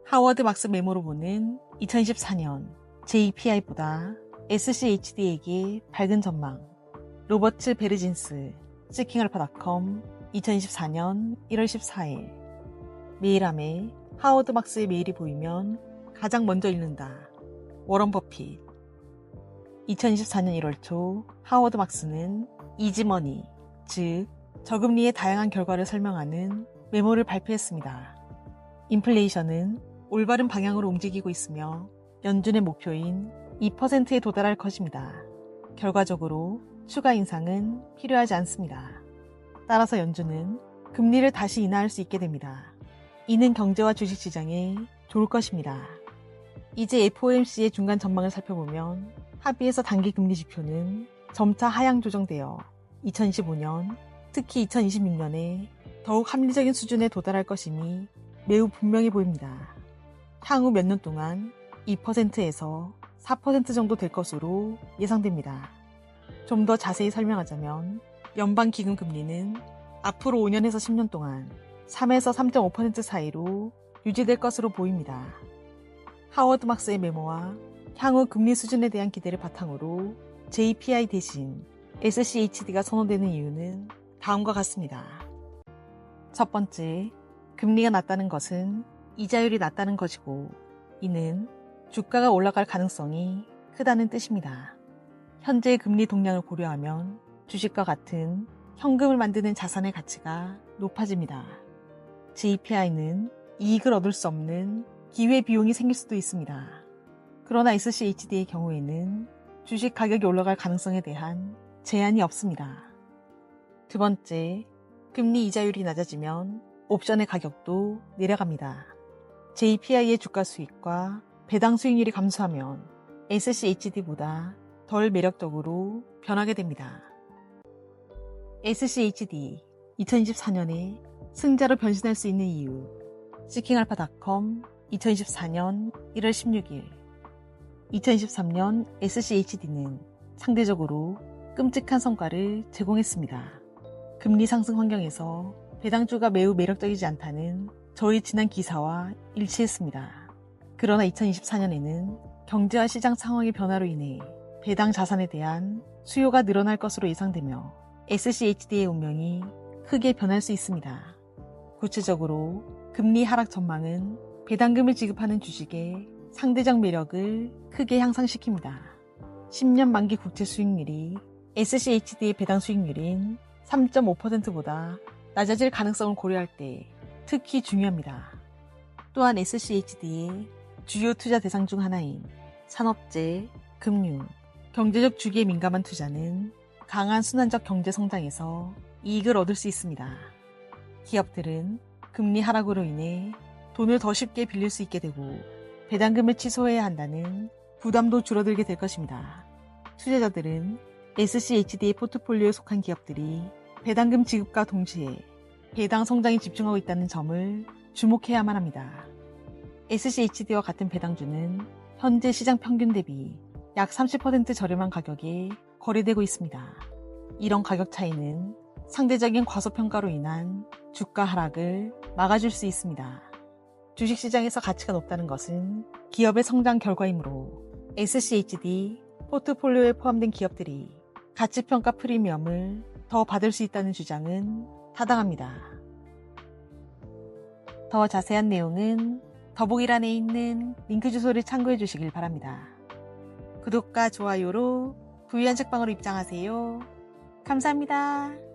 하워드 막스 메모로 보는 2024년 JPI보다 SCHD에게 밝은 전망. 로버트 베르진스, 시킹알파닷컴 2024년 1월 14일. 메일함에 하워드 막스의 메일이 보이면 가장 먼저 읽는다. 워런 버핏. 2024년 1월 초 하워드 막스는 이지머니, 즉 저금리의 다양한 결과를 설명하는 메모를 발표했습니다. 인플레이션은 올바른 방향으로 움직이고 있으며 연준의 목표인 2%에 도달할 것입니다. 결과적으로 추가 인상은 필요하지 않습니다. 따라서 연준은 금리를 다시 인하할 수 있게 됩니다. 이는 경제와 주식시장에 좋을 것입니다. 이제 FOMC의 중간 전망을 살펴보면 합의에서 단기 금리 지표는 점차 하향 조정되어 2025년, 특히 2026년에 더욱 합리적인 수준에 도달할 것임이 매우 분명해 보입니다. 향후 몇 년 동안 2%에서 4% 정도 될 것으로 예상됩니다. 좀 더 자세히 설명하자면 연방기금 금리는 앞으로 5년에서 10년 동안 3에서 3.5% 사이로 유지될 것으로 보입니다. 하워드 막스의 메모와 향후 금리 수준에 대한 기대를 바탕으로 JPI 대신 SCHD가 선호되는 이유는 다음과 같습니다. 첫 번째, 금리가 낮다는 것은 이자율이 낮다는 것이고 이는 주가가 올라갈 가능성이 크다는 뜻입니다. 현재의 금리 동향을 고려하면 주식과 같은 현금을 만드는 자산의 가치가 높아집니다. JPI는 이익을 얻을 수 없는 기회비용이 생길 수도 있습니다. 그러나 SCHD의 경우에는 주식 가격이 올라갈 가능성에 대한 제한이 없습니다. 두 번째, 금리 이자율이 낮아지면 옵션의 가격도 내려갑니다. JPI의 주가 수익과 배당 수익률이 감소하면 SCHD보다 덜 매력적으로 변하게 됩니다. SCHD 2024년에 승자로 변신할 수 있는 이유. 시킹알파닷컴 2024년 1월 16일. 2023년 SCHD는 상대적으로 끔찍한 성과를 제공했습니다. 금리 상승 환경에서 배당주가 매우 매력적이지 않다는 저희 지난 기사와 일치했습니다. 그러나 2024년에는 경제와 시장 상황의 변화로 인해 배당 자산에 대한 수요가 늘어날 것으로 예상되며 SCHD의 운명이 크게 변할 수 있습니다. 구체적으로 금리 하락 전망은 배당금을 지급하는 주식의 상대적 매력을 크게 향상시킵니다. 10년 만기 국채 수익률이 SCHD의 배당 수익률인 3.5%보다 낮아질 가능성을 고려할 때 특히 중요합니다. 또한 SCHD의 주요 투자 대상 중 하나인 산업재, 금융, 경제적 주기에 민감한 투자는 강한 순환적 경제 성장에서 이익을 얻을 수 있습니다. 기업들은 금리 하락으로 인해 돈을 더 쉽게 빌릴 수 있게 되고 배당금을 취소해야 한다는 부담도 줄어들게 될 것입니다. 투자자들은 SCHD의 포트폴리오에 속한 기업들이 배당금 지급과 동시에 배당 성장에 집중하고 있다는 점을 주목해야만 합니다. SCHD와 같은 배당주는 현재 시장 평균 대비 약 30% 저렴한 가격에 거래되고 있습니다. 이런 가격 차이는 상대적인 과소평가로 인한 주가 하락을 막아줄 수 있습니다. 주식시장에서 가치가 높다는 것은 기업의 성장 결과이므로 SCHD 포트폴리오에 포함된 기업들이 가치평가 프리미엄을 더 받을 수 있다는 주장은 타당합니다. 더 자세한 내용은 더보기란에 있는 링크 주소를 참고해 주시길 바랍니다. 구독과 좋아요로 부유한 책방으로 입장하세요. 감사합니다.